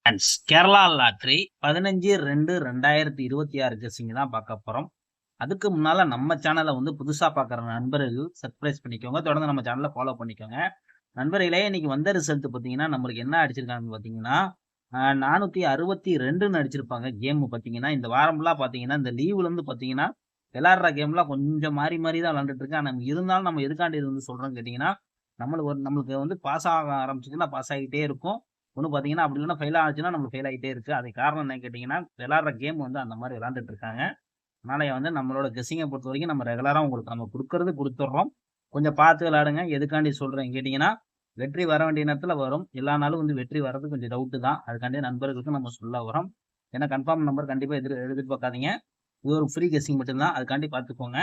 Friends, Kerala lottery 15/2/2026 guessing தான் பார்க்க போறோம். அதுக்கு முன்னால நம்ம சேனலை வந்து புதுசா பார்க்குற நண்பர்கள் சப்ஸ்கிரைப் பண்ணிக்கோங்க. தொடர்ந்து நம்ம சேனலை ஃபாலோ பண்ணிக்கோங்க. நண்பர்களே, இன்னைக்கு வந்த ரிசல்ட் பார்த்தீங்கன்னா, நம்மளுக்கு என்ன அடிச்சிருக்காங்கன்னு பார்த்தீங்கன்னா, 462ன்னு அடிச்சிருப்பாங்க. கேம் பார்த்தீங்கன்னா, இந்த வாரம்லாம் பார்த்தீங்கன்னா, இந்த லீவ்லேருந்து பார்த்தீங்கன்னா, விளையாடுற கேம்லாம் கொஞ்சம் மாறி மாறி தான் விளையாண்டுட்டு இருக்கு. ஆனா இருந்தாலும் நம்ம எதுக்காண்டி இது வந்து சொல்றோம்னு கேட்டீங்கன்னா, நம்மளுக்கு வந்து பாஸ் ஆக ஆரம்பிச்சுச்சுன்னா பாஸ் ஆகிட்டே இருக்கும். ஒண்ணு பார்த்தீங்கன்னா, அப்படி இல்லன்னா ஃபெயில் ஆச்சுன்னா நம்மளுக்கு ஃபெயில் ஆயிட்டே இருக்கு. அதுக்கு காரணம் என்னன்னு கேட்டீங்கன்னா, விளையாடுற கேம் வந்து அந்த மாரி விளையாண்டுட்டு இருக்காங்க. அதனால வந்து நம்மளோட கெஸ்ஸிங்க பொறுத்தவரைக்கும் நம்ம ரெகுலரா உங்களுக்கு நம்ம குடுக்கறது குடுத்துடுறோம். கொஞ்சம் பார்த்து விளையாடுங்க. எதுக்காண்டி சொல்றேன்னு கேட்டீங்கன்னா, வெற்றி வர வேண்டிய நேரத்துல வரும். எல்லா நாளும் வந்து வெற்றி வர்றது கொஞ்சம் டவுட்டு தான். அதுக்காண்டி நண்பர்களுக்கு நம்ம சொல்ல வரோம். ஏன்னா கன்ஃபார்ம் நம்பர் கண்டிப்பா எதிர்பார்க்காதீங்க. இது ஒரு ஃப்ரீ கெஸ்ஸிங் மட்டும் தான். அதுக்காண்டி பார்த்துக்கோங்க.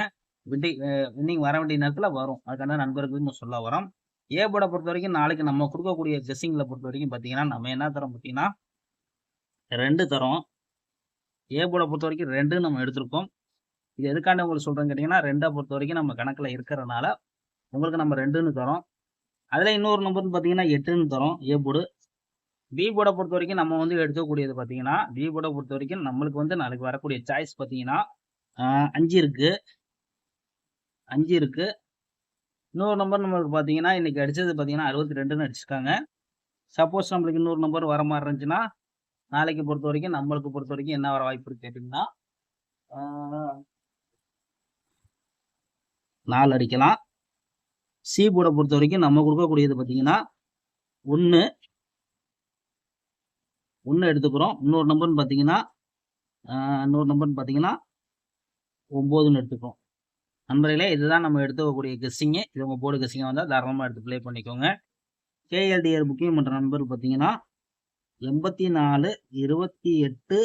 வின்னிங் வர வேண்டிய நேரத்துல வரும். அதுக்காண்டி நண்பர்களுக்கு நம்ம சொல்ல வரோம். ஏ போர்ட பொறுத்தவரைக்கும் நாளைக்கு நம்ம குடுக்கக்கூடிய கெஸ்ஸிங்ல பொறுத்தவரைக்கும் பார்த்தீங்கன்னா, நம்ம என்ன தரோம் பார்த்தீங்கன்னா, 2 தரோம். ஏ போர்ட பொறுத்தவரைக்கும் 2 நம்ம எடுத்திருக்கோம். இது எதுக்காண்டி உங்களுக்கு சொல்றேன்னு கேட்டீங்கன்னா, 2 பொறுத்தவரைக்கும் நம்ம கணக்குல இருக்கிறனால, உங்களுக்கு நம்ம 2ன்னு தரோம். அதுல இன்னொரு நம்பர்ன்னு பார்த்தீங்கன்னா, 8ன்னு தரோம் ஏ போர்டு. பி போர்ட பொறுத்தவரைக்கும் நம்ம வந்து எடுக்கக்கூடியது பார்த்தீங்கன்னா, பி போர்ட பொறுத்தவரைக்கும் நம்மளுக்கு வந்து நாளைக்கு வரக்கூடிய சாய்ஸ் பார்த்தீங்கன்னா, 5 இருக்கு. 5 இருக்கு. இன்னொரு நம்பர் நம்மளுக்கு பார்த்தீங்கன்னா, இன்னைக்கு அடிச்சது பார்த்தீங்கன்னா 62ன்னு அடிச்சிருக்காங்க. சப்போஸ் நம்மளுக்கு இன்னொரு நம்பர் வர மாரி இருந்துச்சுன்னா, நாளைக்கு பொறுத்தவரைக்கும் நம்மளுக்கு பொறுத்தவரைக்கும் என்ன வர வாய்ப்பு இருக்கு கேட்டீங்கன்னா, 4 அடிக்கலாம். சி போர்ட பொறுத்தவரைக்கும் நம்ம குடுக்கக்கூடியது பார்த்தீங்கன்னா, 1 எடுத்துக்கிறோம். இன்னொரு நம்பர்ன்னு பார்த்தீங்கன்னா, 9ன்னு எடுத்துக்கிறோம். நண்பர்களே, இதுதான் நம்ம எடுத்துக்கக்கூடிய கெஸ்ஸிங்கு. இது உங்க போர்டு கெஸ்ஸிங்கா வந்தா தாராளமா எடுத்து ப்ளே பண்ணிக்கோங்க. கேஎல்டிஆர் புக்கிங் பண்ற நம்பர் பார்த்தீங்கன்னா, 84 28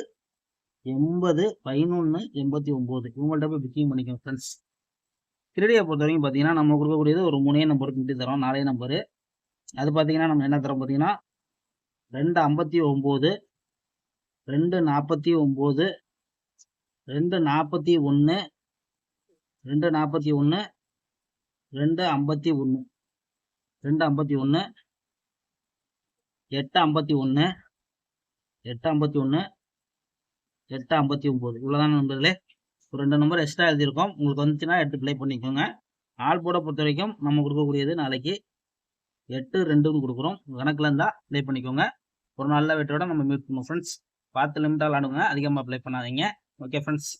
80 11 89 இவங்கள்ட்ட போய் புக்கிங் பண்ணிக்கோங்க ஃப்ரெண்ட்ஸ். கிரெடியை பொறுத்தவரைக்கும் பார்த்தீங்கன்னா, நம்ம குடுக்கக்கூடியது ஒரு 3 நம்பருக்கு மட்டும் தரோம். 4 நம்பரு. அது பார்த்தீங்கன்னா, நம்ம என்ன தரோம் பார்த்தீங்கன்னா, 259 249 241 241 251 251 851 851 859 இவ்வளவுதான் நண்பர்களே. ஒரு 2 நம்பர் எக்ஸ்ட்ரா எழுதியிருக்கோம். உங்களுக்கு வந்துச்சுன்னா எடுத்து ப்ளே பண்ணிக்கோங்க. ஆல் போர்டை பொறுத்த வரைக்கும் நம்ம கொடுக்கக்கூடியது நாளைக்கு 8-2ன்னு கொடுக்குறோம். கணக்குல இருந்தா ப்ளே பண்ணிக்கோங்க. ஒரு நல்ல வெற்றியோட நம்ம மீட் பண்ணுவோம் ஃப்ரெண்ட்ஸ். பார்த்து லிமிட்டா விளாடுங்க. அதிகமாக ப்ளே பண்ணாதீங்க. Okay friends.